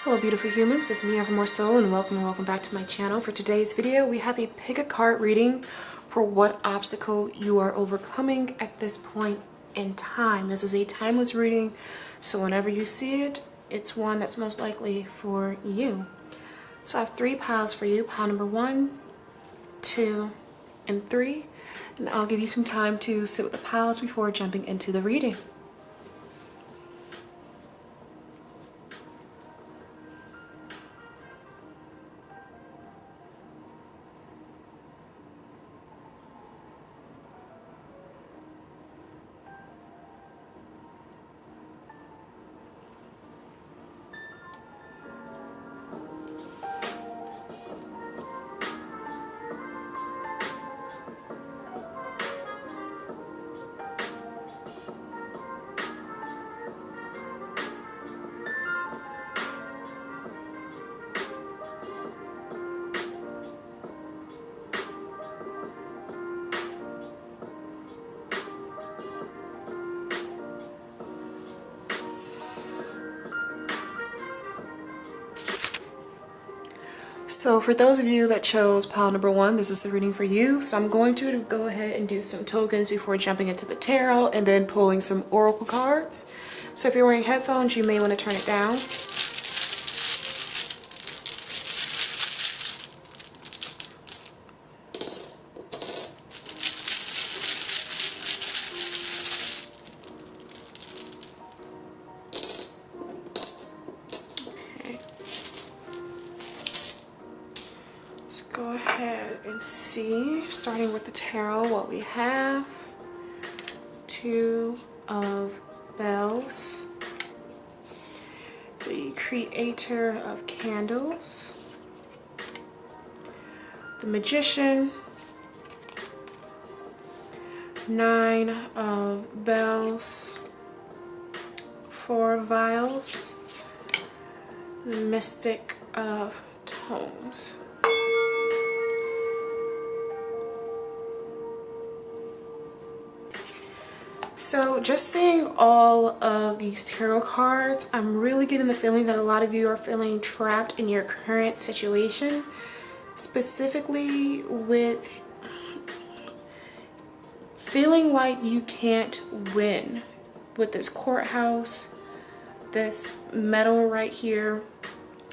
Hello beautiful humans, it's me Evermore Sol and welcome back to my channel. For today's video we have a pick a card reading for what obstacle you are overcoming at this point in time. This is a timeless reading, so whenever you see it, it's one that's most likely for you. So I have 3 piles for you, pile number 1, 2, and 3, and I'll give you some time to sit with the piles before jumping into the reading. So for those of you that chose pile number 1, this is the reading for you. So I'm going to go ahead and do some tokens before jumping into the tarot and then pulling some oracle cards. So if you're wearing headphones, you may want to turn it down. Go ahead and see, starting with the tarot, what we have. 2 of bells, the creator of candles, the magician, 9 of bells, 4 vials, the mystic of tomes. So just seeing all of these tarot cards, I'm really getting the feeling that a lot of you are feeling trapped in your current situation, specifically with feeling like you can't win with this courthouse, this medal right here,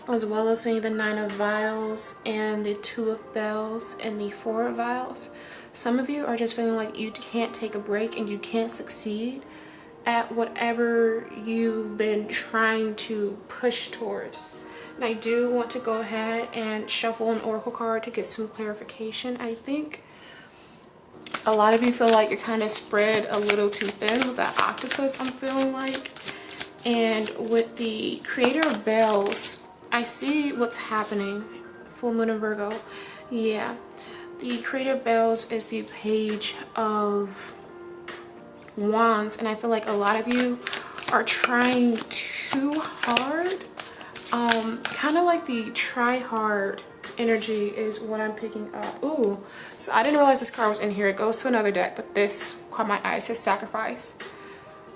as well as seeing the 9 of vials and the 2 of bells and the 4 of vials. Some of you are just feeling like you can't take a break and you can't succeed at whatever you've been trying to push towards. And I do want to go ahead and shuffle an oracle card to get some clarification. I think a lot of you feel like you're kind of spread a little too thin with that octopus, I'm feeling like. And with the creator of bells, I see what's happening. Full moon in Virgo. Yeah. The creator of bells is the page of wands, and I feel like a lot of you are trying too hard. Kind of like the try hard energy is what I'm picking up. Ooh, so I didn't realize this card was in here. It goes to another deck, but this caught my eye. It says sacrifice.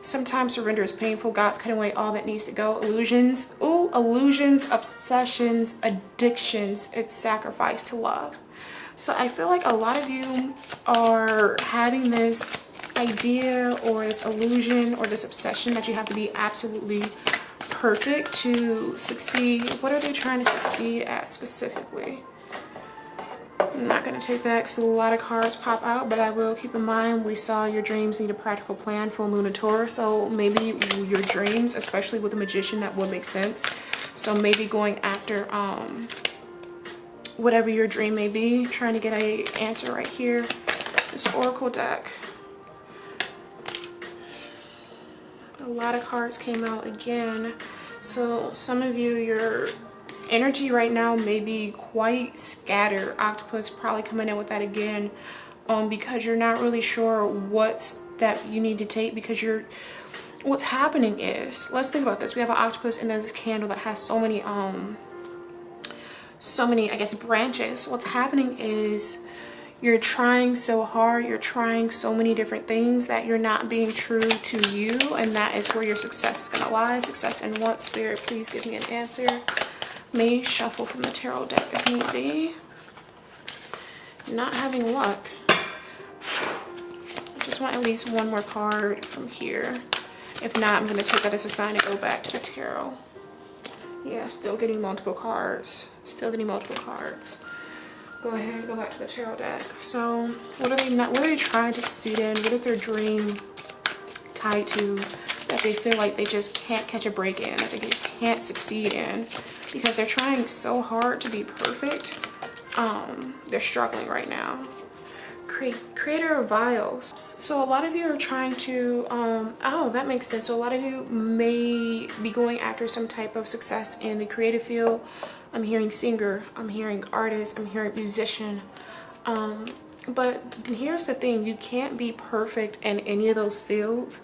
Sometimes surrender is painful. God's cutting away all that needs to go. Illusions. Ooh, illusions, obsessions, addictions. It's sacrifice to love. So I feel like a lot of you are having this idea or this illusion or this obsession that you have to be absolutely perfect to succeed. What are they trying to succeed at specifically? I'm not going to take that because a lot of cards pop out, but I will keep in mind we saw your dreams need a practical plan, full moon of Taurus. So maybe your dreams, especially with the magician, that would make sense. So maybe going after whatever your dream may be, trying to get an answer right here. This oracle deck. A lot of cards came out again. So some of you, your energy right now may be quite scattered. Octopus probably coming in with that again, because you're not really sure what step you need to take, because what's happening is, let's think about this. We have an octopus and then this candle that has so many I guess branches. What's happening is You're trying so hard, you're trying so many different things that you're not being true to you, and that is where your success is going to lie. Success in what? Spirit, please give me an answer. May shuffle from the tarot deck if need be. Not having luck. I just want at least one more card from here. If not, I'm going to take that as a sign to go back to the tarot. Yeah, still getting multiple cards. Still getting multiple cards. Go ahead and go back to the tarot deck. So, what are they trying to succeed in? What is their dream tied to that they feel like they just can't catch a break in, that they just can't succeed in? Because they're trying so hard to be perfect. They're struggling right now. Creator of vials. So a lot of you are trying to, oh, that makes sense. So a lot of you may be going after some type of success in the creative field. I'm hearing singer, I'm hearing artist, I'm hearing musician. But here's the thing, you can't be perfect in any of those fields.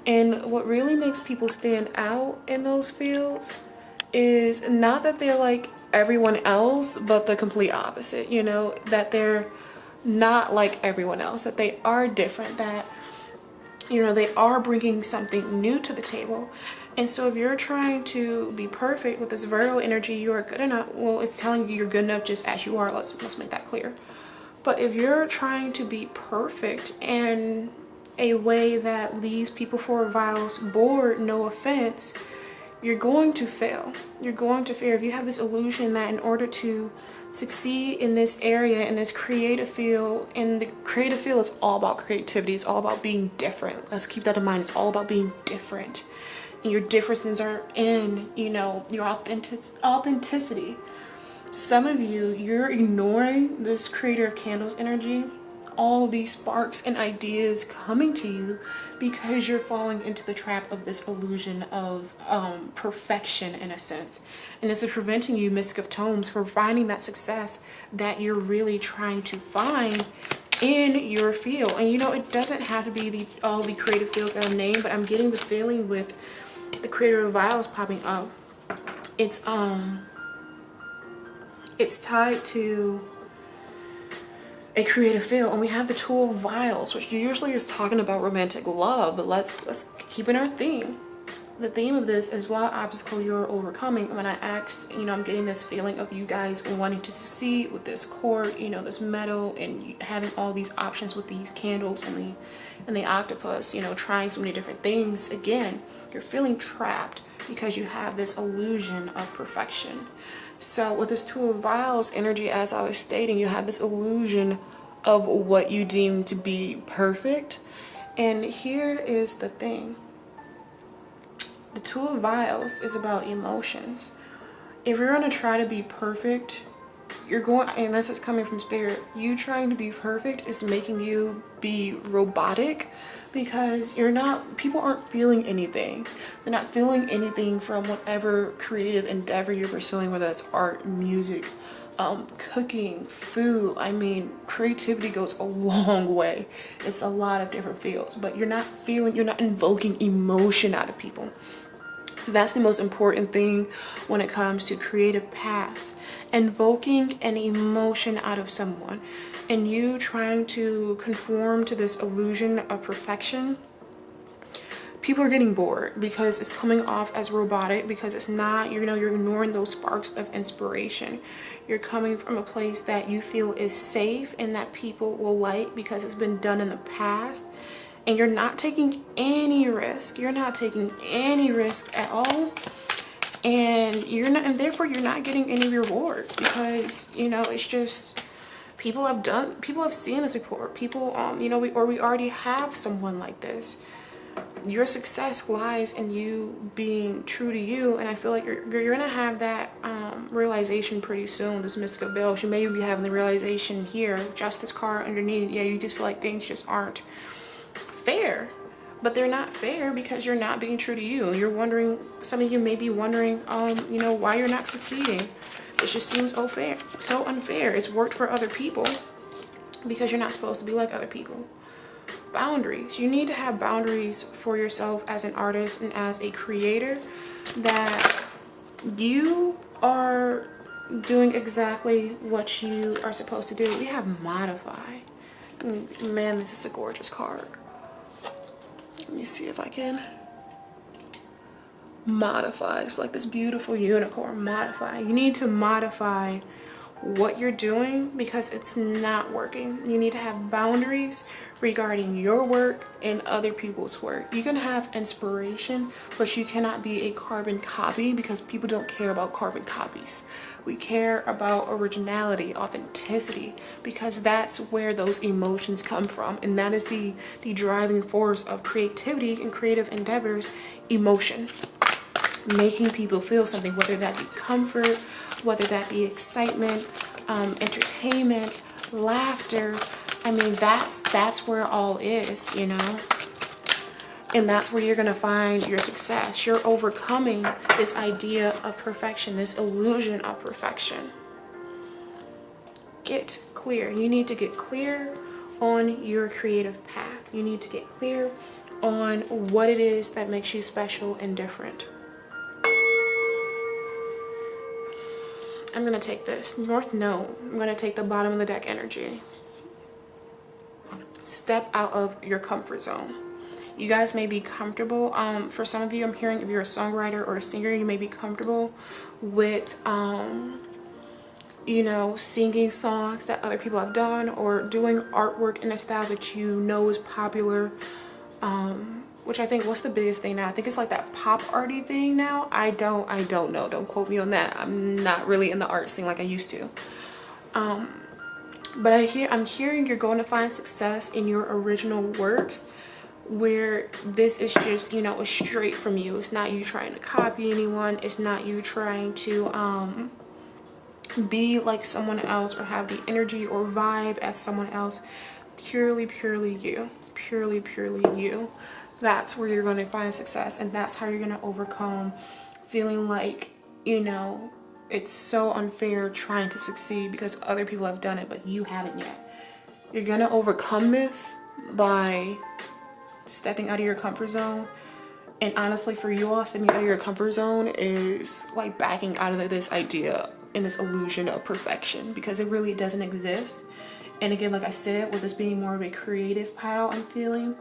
And what really makes people stand out in those fields is not that they're like everyone else, but the complete opposite, you know, that they're not like everyone else, that they are different, that, you know, they are bringing something new to the table. And so if you're trying to be perfect with this Virgo energy, you are good enough. Well, it's telling you you're good enough just as you are. Let's make that clear. But if you're trying to be perfect in a way that leaves people for vials bored, no offense, you're going to fail. You're going to fail if you have this illusion that in order to succeed in this area, in this creative field, and the creative field is all about creativity. It's all about being different. Let's keep that in mind. It's all about being different. And your differences are in, you know, your authenticity. Some of you, you're ignoring this creator of candles energy, all of these sparks and ideas coming to you because you're falling into the trap of this illusion of perfection in a sense. And this is preventing you, Mystic of Tomes, from finding that success that you're really trying to find in your field. And you know, it doesn't have to be all the creative fields that I'm named, but I'm getting the feeling with the creator of vials popping up. It's tied to a creative field, and we have the Two of Vials, which usually is talking about romantic love, but let's keep in our theme. The theme of this is what obstacle you're overcoming. When I asked, you know, I'm getting this feeling of you guys wanting to succeed with this cord, you know, this metal, and having all these options with these candles and the octopus, you know, trying so many different things. Again, you're feeling trapped because you have this illusion of perfection. So with this Two of Vials energy, as I was stating, you have this illusion of what you deem to be perfect. And here is the thing. The Two of Vials is about emotions. If you're going to try to be perfect, you're going, unless it's coming from spirit, you trying to be perfect is making you be robotic, because people aren't feeling anything. They're not feeling anything from whatever creative endeavor you're pursuing, whether it's art, music, cooking, food. I mean, creativity goes a long way. It's a lot of different fields, but you're not invoking emotion out of people. That's the most important thing when it comes to creative paths. Invoking an emotion out of someone, and you trying to conform to this illusion of perfection. People are getting bored because it's coming off as robotic, because it's not, you know, you're ignoring those sparks of inspiration. You're coming from a place that you feel is safe and that people will like because it's been done in the past. And you're not taking any risk. You're not taking any risk at all. And therefore you're not getting any rewards, because, you know, it's just, people have seen this before. People, you know, we already have someone like this. Your success lies in you being true to you, and I feel like you're gonna have that realization pretty soon. This Mystic of Veils, you may be having the realization here. Justice card underneath. Yeah, you just feel like things just aren't fair, but they're not fair because you're not being true to you. You're wondering, some of you may be wondering, you know, why you're not succeeding. It just seems so unfair. It's worked for other people because you're not supposed to be like other people. Boundaries. You need to have boundaries for yourself as an artist and as a creator, that you are doing exactly what you are supposed to do. We have modify. Man, this is a gorgeous card. Let me see if I can modify. It's like this beautiful unicorn. Modify. You need to modify what you're doing because it's not working. You need to have boundaries regarding your work and other people's work. You can have inspiration, but you cannot be a carbon copy because people don't care about carbon copies. We care about originality, authenticity, because that's where those emotions come from, and that is the driving force of creativity and creative endeavors. Emotion, making people feel something, whether that be comfort, whether that be excitement, entertainment, laughter. I mean, that's where all is, you know. And that's where you're going to find your success. You're overcoming this idea of perfection, this illusion of perfection. Get clear. You need to get clear on your creative path. You need to get clear on what it is that makes you special and different. I'm going to take this. North Node. I'm going to take the bottom of the deck energy. Step out of your comfort zone. You guys may be comfortable. For some of you, I'm hearing if you're a songwriter or a singer, you may be comfortable with, you know, singing songs that other people have done or doing artwork in a style that you know is popular. Which I think, what's the biggest thing now? I think it's like that pop arty thing now. I don't know. Don't quote me on that. I'm not really in the art scene like I used to. But I'm hearing you're going to find success in your original works where this is just, you know, straight from you. It's not you trying to copy anyone. It's not you trying to be like someone else or have the energy or vibe as someone else. Purely you. Purely you. That's where you're going to find success, and that's how you're going to overcome feeling like, you know, it's so unfair trying to succeed because other people have done it but you haven't yet. You're going to overcome this by stepping out of your comfort zone. And honestly, for you all, stepping out of your comfort zone is like backing out of this idea and this illusion of perfection, because it really doesn't exist. And again, like I said, with this being more of a creative pile, I'm feeling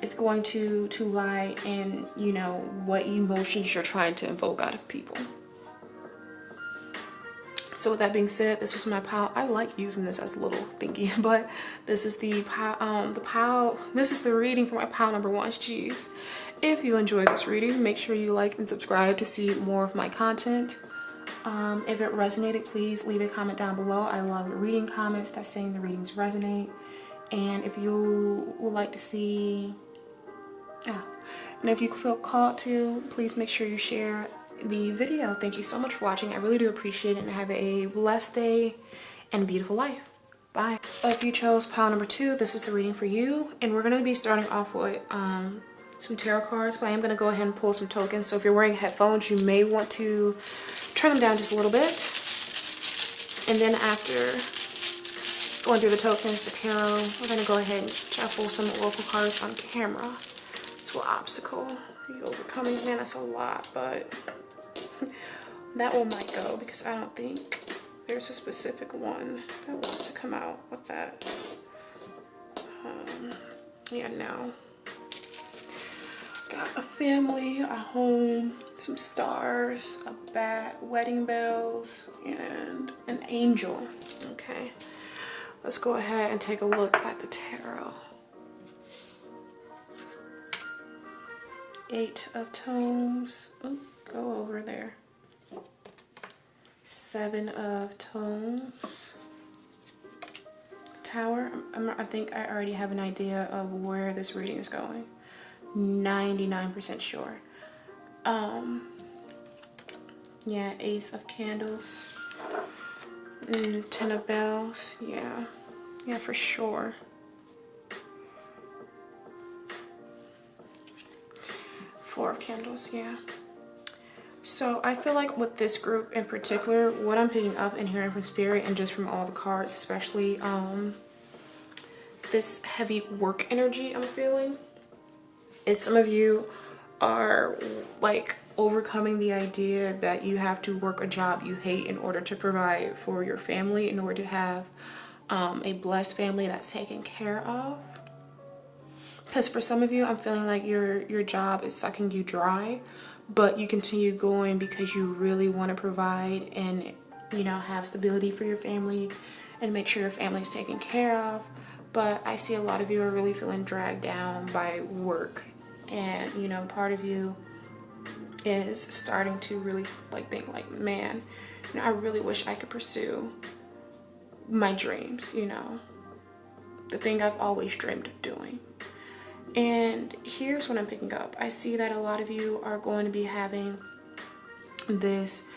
it's going to lie in, you know, what emotions you're trying to invoke out of people. So with that being said, this was my pile. I like using this as a little thingy, but this is the pile. This is the reading for my pile number 1. Jeez. If you enjoyed this reading, make sure you like and subscribe to see more of my content. If it resonated, please leave a comment down below. I love reading comments that's saying the readings resonate. And if you would like to see, and if you feel called to, please make sure you share the video. Thank you so much for watching. I really do appreciate it, and have a blessed day and a beautiful life. Bye. So if you chose pile number 2, this is the reading for you, and we're going to be starting off with some tarot cards, but I am going to go ahead and pull some tokens. So if you're wearing headphones, you may want to turn them down just a little bit. And then after going through the tokens, the tarot, we're going to go ahead and shuffle some oracle cards on camera. So obstacle, you overcoming, man, that's a lot, but that one might go because I don't think there's a specific one that wants to come out with that. Yeah, no. Got a family, a home, some stars, a bat, wedding bells, and an angel. Okay, let's go ahead and take a look at the tarot. 8 of tomes. Ooh, go over there. 7 of tomes. Tower. I think I already have an idea of where this reading is going. 99% sure. Yeah, Ace of Candles. 10 of Bells. Yeah, for sure. 4 of Candles, yeah. So I feel like with this group in particular, what I'm picking up and hearing from Spirit, and just from all the cards, especially this heavy work energy I'm feeling, is some of you are like overcoming the idea that you have to work a job you hate in order to provide for your family, in order to have a blessed family that's taken care of. Because for some of you, I'm feeling like your job is sucking you dry, but you continue going because you really want to provide and, you know, have stability for your family and make sure your family is taken care of. But I see a lot of you are really feeling dragged down by work, and, you know, part of you is starting to really like think like, man, you know, I really wish I could pursue my dreams, you know, the thing I've always dreamed of doing. And here's what I'm picking up. I see that a lot of you are going to be having this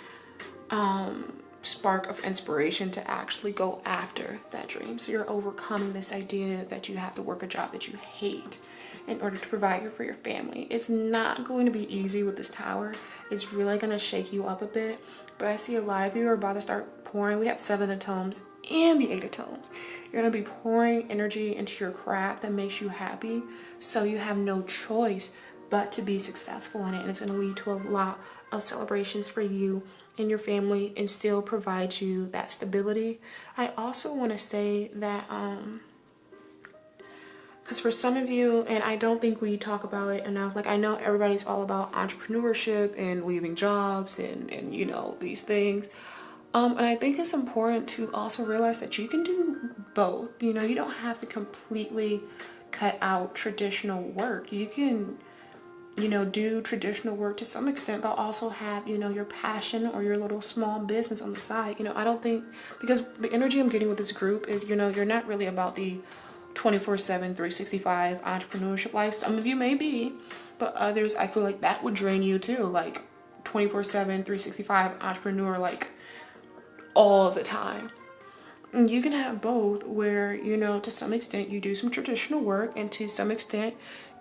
spark of inspiration to actually go after that dream. So you're overcoming this idea that you have to work a job that you hate in order to provide for your family. It's not going to be easy with this Tower. It's really going to shake you up a bit. But I see a lot of you are about to start pouring. We have 7 of Tomes and the 8 of Tomes. You're going to be pouring energy into your craft that makes you happy. So you have no choice but to be successful in it. And it's going to lead to a lot of celebrations for you and your family and still provide you that stability. I also want to say that, because for some of you, and I don't think we talk about it enough, like I know everybody's all about entrepreneurship and leaving jobs and you know, these things. And I think it's important to also realize that you can do both. You know, you don't have to completely cut out traditional work. You can, you know, do traditional work to some extent, but also have, you know, your passion or your little small business on the side. You know, I don't think, because the energy I'm getting with this group is, you know, you're not really about the 24/7, 365 entrepreneurship life. Some of you may be, but others, I feel like that would drain you too. Like 24/7, 365 entrepreneur, like all the time. And you can have both, where, you know, to some extent you do some traditional work, and to some extent,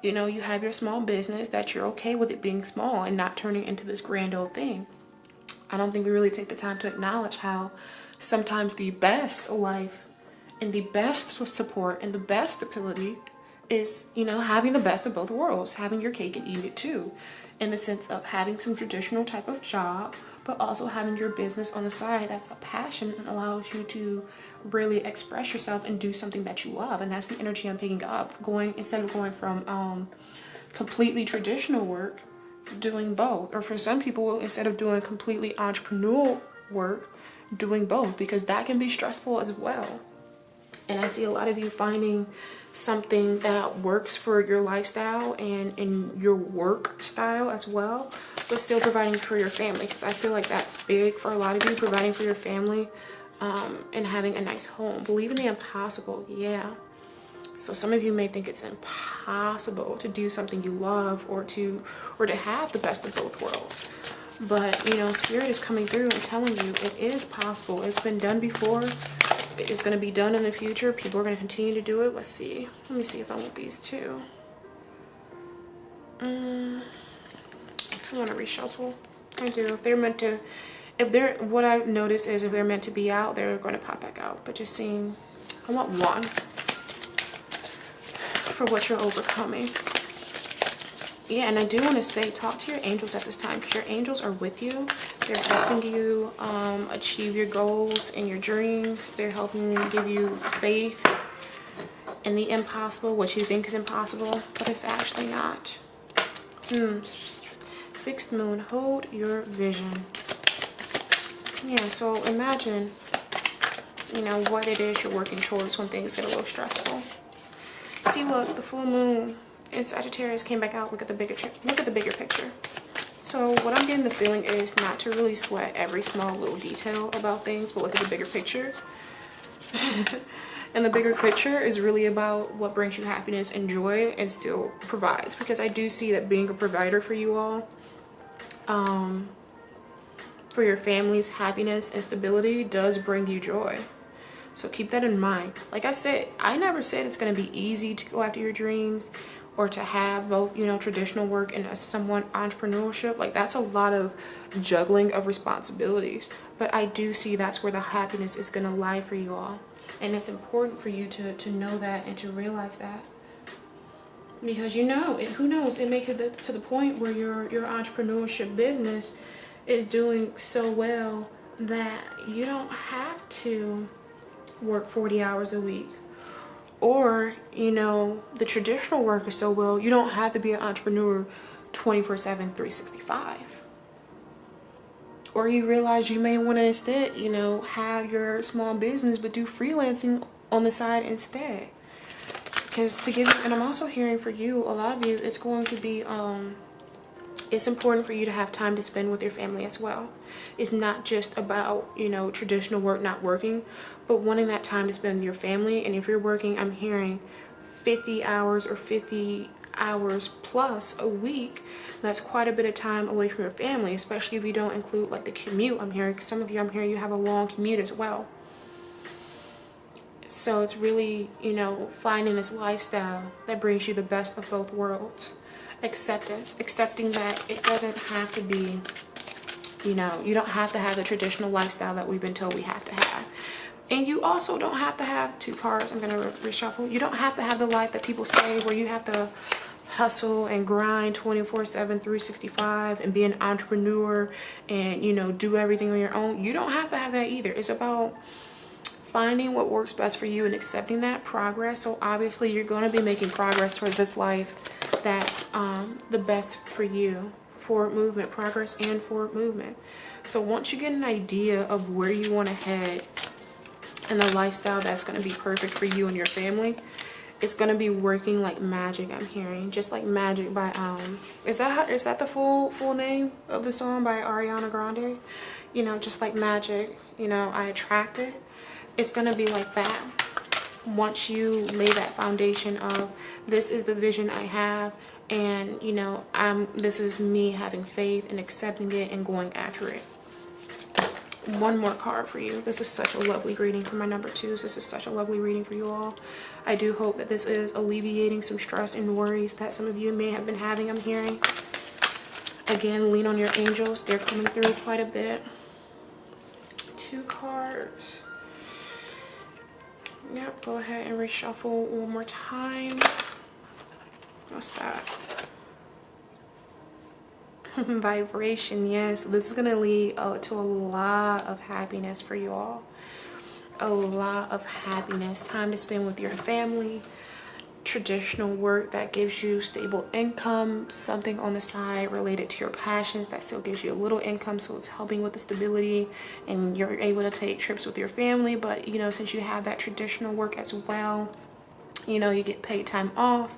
you know, you have your small business that you're okay with it being small and not turning into this grand old thing. I don't think we really take the time to acknowledge how sometimes the best life and the best support and the best ability is, you know, having the best of both worlds, having your cake and eating it too, in the sense of having some traditional type of job, but also having your business on the side that's a passion and allows you to really express yourself and do something that you love. And that's the energy I'm picking up, going, instead of going from completely traditional work, doing both. Or for some people, instead of doing completely entrepreneurial work, doing both, because that can be stressful as well. And I see a lot of you finding something that works for your lifestyle and in your work style as well, but still providing for your family, because I feel like that's big for a lot of you, providing for your family and having a nice home. Believe in the impossible, yeah. So some of you may think it's impossible to do something you love or to have the best of both worlds. But, you know, Spirit is coming through and telling you it is possible. It's been done before. It's going to be done in the future. People are going to continue to do it. Let's see. Let me see if I want these two. I want to reshuffle. I do. If they're meant to, what I've noticed is if they're meant to be out, they're going to pop back out. But just seeing, I want one for what you're overcoming. Yeah, and I do want to say, talk to your angels at this time, because your angels are with you. They're helping you achieve your goals and your dreams. They're helping give you faith in the impossible, what you think is impossible, but it's actually not. Fixed moon, hold your vision. Yeah, so imagine, you know, what it is you're working towards when things get a little stressful. See, look, the full moon in Sagittarius came back out. Look at the bigger picture. So what I'm getting the feeling is not to really sweat every small little detail about things, but look at the bigger picture. And the bigger picture is really about what brings you happiness and joy and still provides. Because I do see that being a provider for you all, for your family's happiness and stability, does bring you joy. So keep that in mind. Like I said, I never said it's going to be easy to go after your dreams or to have both, you know, traditional work and a somewhat entrepreneurship. Like, that's a lot of juggling of responsibilities. But I do see that's where the happiness is going to lie for you all. And it's important for you to know that and to realize that. Because you know, who knows, it may get to the point where your entrepreneurship business is doing so well that you don't have to work 40 hours a week. Or, you know, the traditional work is so well, you don't have to be an entrepreneur 24/7, 365. Or you realize you may want to instead, you know, have your small business but do freelancing on the side instead. Because to give you, and I'm also hearing for you, a lot of you, it's going to be, it's important for you to have time to spend with your family as well. It's not just about, you know, traditional work not working, but wanting that time to spend with your family. And if you're working, I'm hearing 50 hours or 50 hours plus a week, that's quite a bit of time away from your family, especially if you don't include like the commute. I'm hearing some of you, I'm hearing you have a long commute as well. So it's really, you know, finding this lifestyle that brings you the best of both worlds. Acceptance, accepting that it doesn't have to be, you know, you don't have to have the traditional lifestyle that we've been told we have to have. And you also don't have to have 2 cards. I'm going to reshuffle. You don't have to have the life that people say where you have to hustle and grind 24/7, 365 and be an entrepreneur and, you know, do everything on your own. You don't have to have that either. It's about finding what works best for you and accepting that progress. So obviously you're going to be making progress towards this life that's the best for you. Forward movement, progress and forward movement. So once you get an idea of where you want to head and the lifestyle that's going to be perfect for you and your family, it's going to be working like magic. I'm hearing just like magic by is that the full name of the song by Ariana Grande? You know, just like magic, you know, I attract it. It's going to be like that once you lay that foundation of this is the vision I have, and you know, this is me having faith and accepting it and going after it. One more card for you. This is such a lovely reading for my number 2s. This is such a lovely reading for you all. I do hope that this is alleviating some stress and worries that some of you may have been having. I'm hearing. Again, lean on your angels. They're coming through quite a bit. 2 cards. Yep, go ahead and reshuffle one more time. What's that? Vibration, yes. This is going to lead to a lot of happiness for you all. A lot of happiness. Time to spend with your family. Traditional work that gives you stable income. Something on the side related to your passions that still gives you a little income, so it's helping with the stability and you're able to take trips with your family. But you know, since you have that traditional work as well, you know, you get paid time off.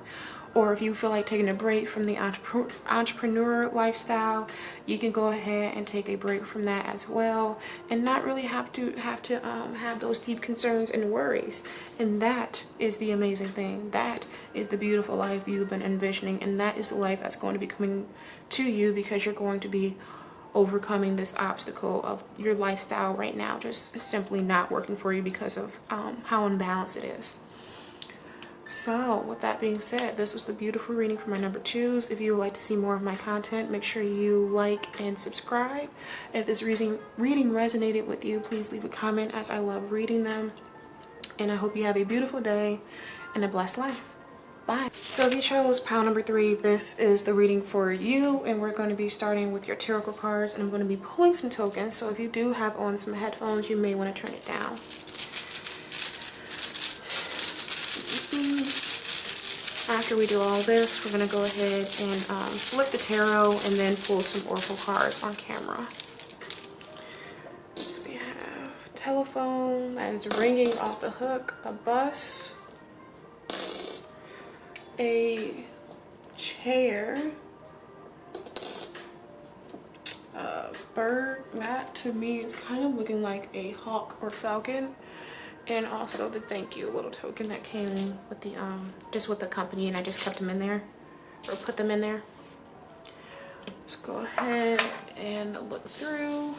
Or if you feel like taking a break from the entrepreneur lifestyle, you can go ahead and take a break from that as well, and not really have to have those deep concerns and worries. And that is the amazing thing. That is the beautiful life you've been envisioning, and that is the life that's going to be coming to you because you're going to be overcoming this obstacle of your lifestyle right now just simply not working for you because of how unbalanced it is. So with that being said, this was the beautiful reading for my number 2s. If you would like to see more of my content, make sure you like and subscribe. If this reading resonated with you, please leave a comment, as I love reading them. And I hope you have a beautiful day and a blessed life. Bye. So if you chose pile number 3, this is the reading for you, and we're going to be starting with your tarot cards, and I'm going to be pulling some tokens. So if you do have on some headphones, you may want to turn it down. After we do all this, we're going to go ahead and flip the tarot and then pull some oracle cards on camera. So we have telephone that is ringing off the hook, a bus, a chair, a bird. That to me is kind of looking like a hawk or falcon. And also the thank you little token that came with the just with the company, and I just kept them in there, or put them in there. Let's go ahead and look through.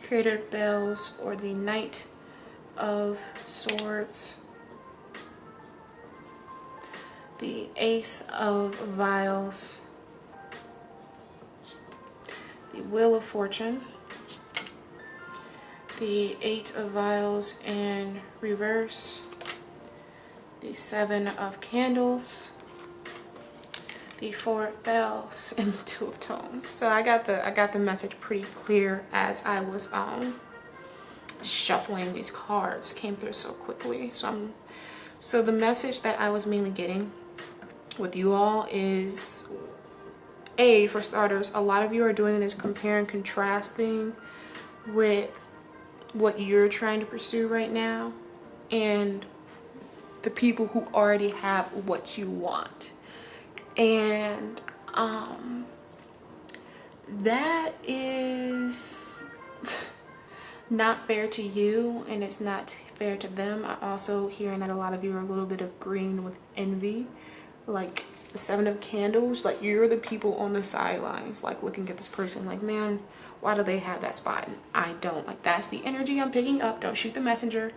Creator Bells, or the Knight of Swords, the Ace of Vials, the Wheel of Fortune, the 8 of Vials in reverse, the 7 of Candles, the 4 of Bells, and the 2 of Tomes. So I got the message pretty clear as I was shuffling these cards. Came through so quickly. So the message that I was mainly getting with you all is, for starters, a lot of you are doing this compare and contrast thing with what you're trying to pursue right now and the people who already have what you want. And that is not fair to you, and it's not fair to them. I'm also hearing that a lot of you are a little bit of green with envy, like the 7 of Candles. Like, you're the people on the sidelines, like looking at this person like, man, why do they have that spot and I don't? Like, that's the energy I'm picking up. Don't shoot the messenger.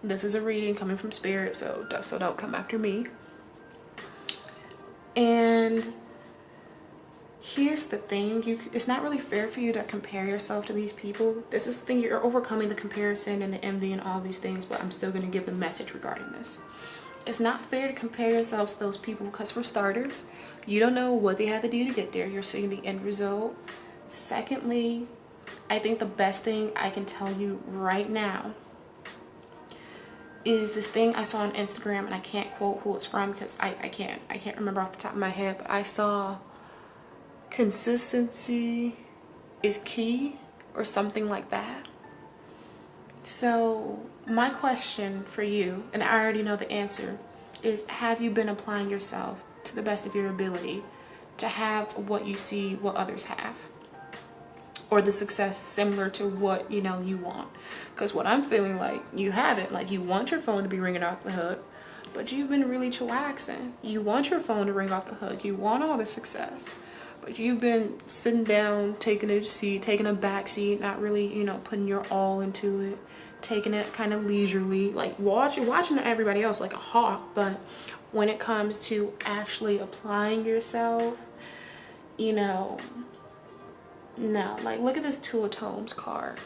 This is a reading coming from spirit, so don't come after me. And here's the thing, it's not really fair for you to compare yourself to these people. This is the thing, you're overcoming the comparison and the envy and all these things, but I'm still going to give the message regarding this. It's not fair to compare yourselves to those people because, for starters, you don't know what they had to do to get there. You're seeing the end result. Secondly, I think the best thing I can tell you right now is this thing I saw on Instagram, and I can't quote who it's from because I can't remember off the top of my head, but I saw consistency is key or something like that. So my question for you, and I already know the answer, is have you been applying yourself to the best of your ability to have what you see what others have, or the success similar to what you want? Because what I'm feeling like, you haven't. Like, you want your phone to be ringing off the hook, but you've been really chillaxing. You want your phone to ring off the hook, you want all the success, but you've been sitting down, taking a back seat, not really putting your all into it, taking it kind of leisurely, like watching everybody else like a hawk. But when it comes to actually applying yourself, no. Like, look at this 2 of Tomes card.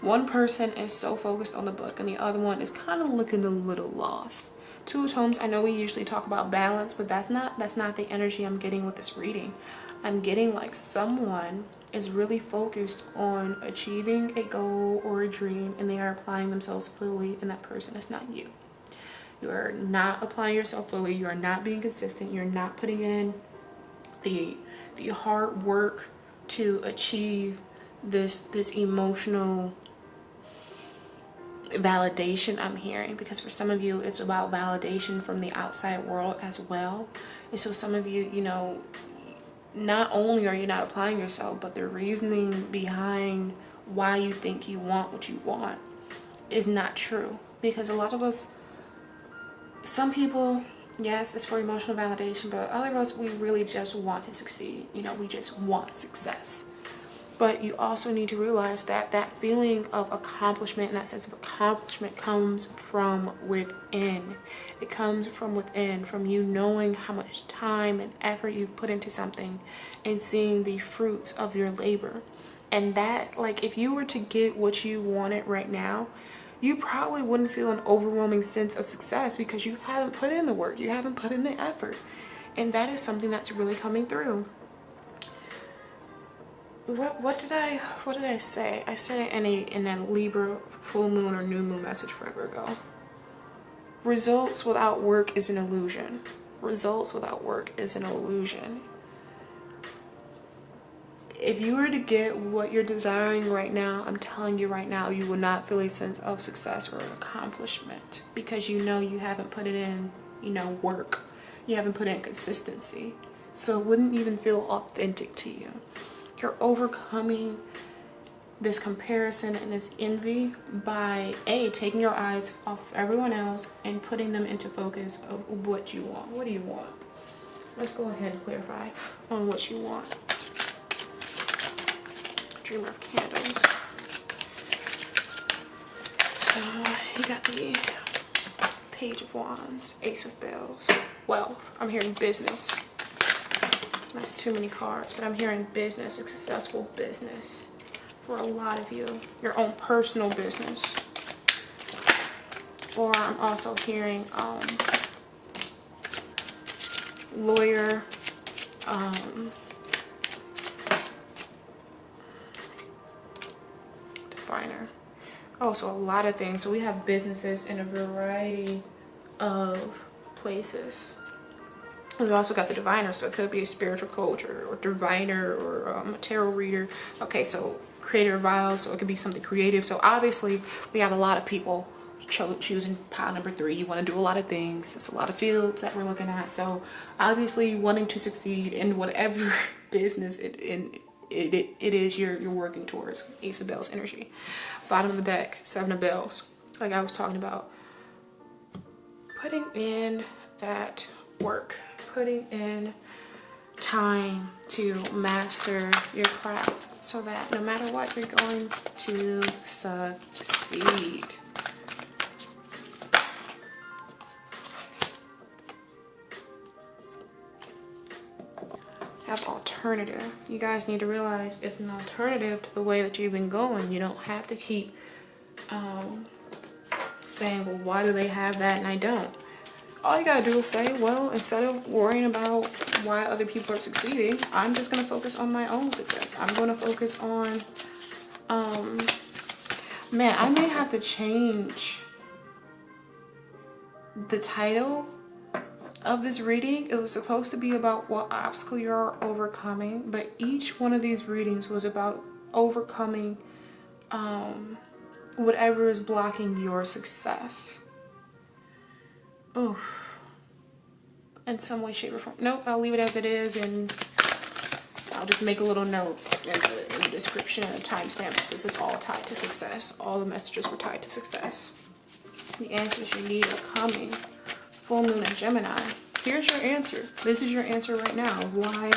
One person is so focused on the book and the other one is kind of looking a little lost. 2 of Tomes, I know we usually talk about balance, but that's not the energy I'm getting with this reading. I'm getting like someone is really focused on achieving a goal or a dream, and they are applying themselves fully, and that person is not you. You are not applying yourself fully. You are not being consistent. You're not putting in the hard work to achieve this emotional validation I'm hearing, because for some of you it's about validation from the outside world as well. And so some of you, not only are you not applying yourself, but the reasoning behind why you think you want what you want is not true. Because a lot of us, some people, yes, it's for emotional validation, but other of us, we really just want to succeed. We just want success. But you also need to realize that that feeling of accomplishment and that sense of accomplishment comes from within. It comes from within, from you knowing how much time and effort you've put into something and seeing the fruits of your labor. And that, like, if you were to get what you wanted right now, you probably wouldn't feel an overwhelming sense of success because you haven't put in the work, you haven't put in the effort. And that is something that's really coming through. What did I say? I said it in a Libra full moon or new moon message forever ago. Results without work is an illusion. Results without work is an illusion. If you were to get what you're desiring right now, I'm telling you right now, you will not feel a sense of success or accomplishment because you haven't put it in, work. You haven't put in consistency. So it wouldn't even feel authentic to you. You're overcoming this comparison and this envy by taking your eyes off everyone else and putting them into focus of what you want. What do you want? Let's go ahead and clarify on what you want. Dreamer of Candles. So you got the Page of Wands, Ace of Bells, wealth. I'm hearing business. That's too many cards, but I'm hearing business, successful business for a lot of you. Your own personal business. Or I'm also hearing lawyer, definer. Oh, so a lot of things. So we have businesses in a variety of places. We've also got the diviner, so it could be a spiritual coach or diviner or a tarot reader. Okay, so creator vials, so it could be something creative. So obviously we have a lot of people choosing pile number 3. You want to do a lot of things. It's a lot of fields that we're looking at. So obviously wanting to succeed in whatever business it is you're working towards. Ace of Bells energy. Bottom of the deck, 7 of Bells. Like I was talking about, putting in that work, putting in time to master your craft so that no matter what, you're going to succeed. Have alternative. You guys need to realize it's an alternative to the way that you've been going. You don't have to keep saying, well, why do they have that and I don't? All you gotta do is say, well, instead of worrying about why other people are succeeding, I'm just gonna focus on my own success. I'm gonna focus on, man, I may have to change the title of this reading. It was supposed to be about what obstacle you're overcoming, but each one of these readings was about overcoming whatever is blocking your success. Oh, in some way, shape, or form. Nope, I'll leave it as it is, and I'll just make a little note in the description and the timestamp. This is all tied to success. All the messages were tied to success. The answers you need are coming. Full moon in Gemini. Here's your answer. This is your answer right now of why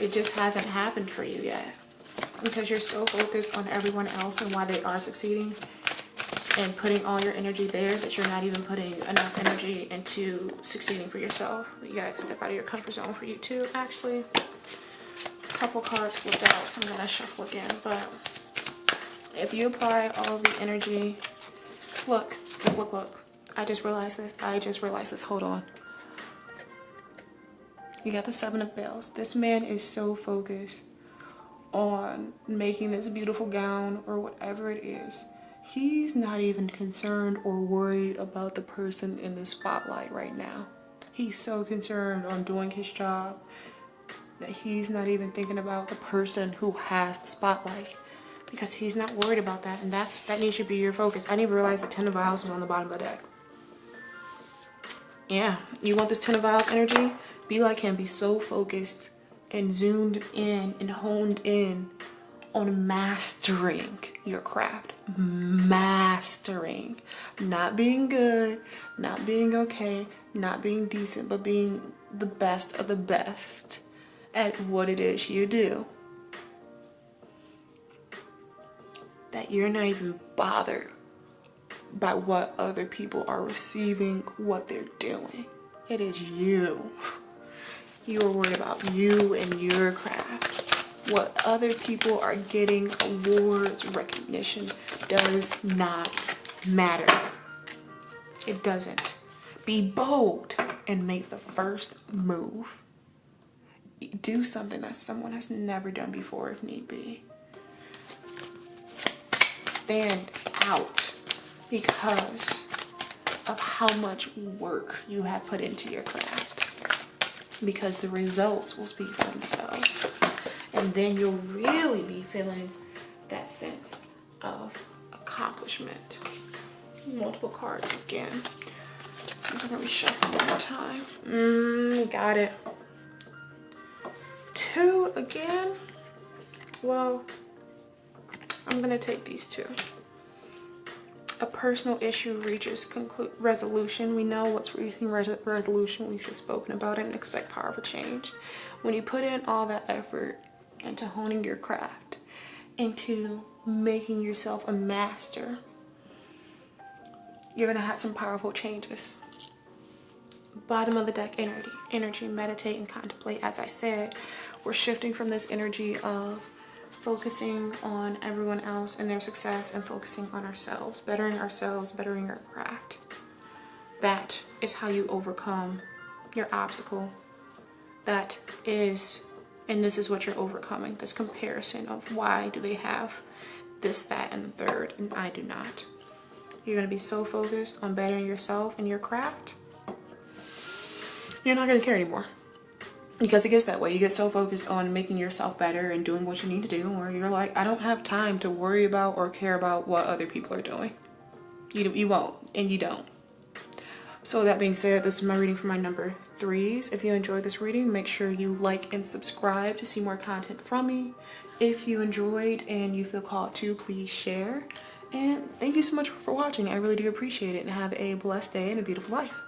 it just hasn't happened for you yet. Because you're so focused on everyone else and why they are succeeding and putting all your energy there that you're not even putting enough energy into succeeding for yourself. You gotta step out of your comfort zone for you too. Actually, a couple cards flipped out, so I'm gonna shuffle again. But if you apply all of the energy, look. I just realized this. Hold on. You got the 7 of Bells. This man is so focused on making this beautiful gown or whatever it is. He's not even concerned or worried about the person in the spotlight right now. He's so concerned on doing his job that he's not even thinking about the person who has the spotlight, because he's not worried about that, and that needs to be your focus. I didn't even realize the 10 of Vials was on the bottom of the deck. Yeah, you want this 10 of Vials energy? Be like him. Be so focused and zoomed in and honed in on mastering your craft. Mastering. Not being good, not being okay, not being decent, but being the best of the best at what it is you do. That you're not even bothered by what other people are receiving, what they're doing. It is you. You are worried about you and your craft. What other people are getting, awards, recognition, does not matter. It doesn't. Be bold and make the first move. Do something that someone has never done before if need be. Stand out because of how much work you have put into your craft. Because the results will speak for themselves. And then you'll really be feeling that sense of accomplishment. Multiple cards again. So I'm going to reshuffle one more time. Got it. 2 again. Well, I'm going to take these 2. A personal issue reaches resolution. We know what's reaching resolution. We've just spoken about it, and expect powerful change. When you put in all that effort into honing your craft, into making yourself a master, you're going to have some powerful changes. Bottom of the deck energy, meditate and contemplate. As I said, we're shifting from this energy of focusing on everyone else and their success and focusing on ourselves, bettering our craft. That is how you overcome your obstacle. That is, and this is what you're overcoming, this comparison of why do they have this, that, and the third, and I do not. You're going to be so focused on bettering yourself and your craft, you're not going to care anymore. Because it gets that way. You get so focused on making yourself better and doing what you need to do, or you're like, I don't have time to worry about or care about what other people are doing. You won't, and you don't. So that being said, this is my reading for my number 3s. If you enjoyed this reading, make sure you like and subscribe to see more content from me. If you enjoyed and you feel called to, please share. And thank you so much for watching. I really do appreciate it, and have a blessed day and a beautiful life.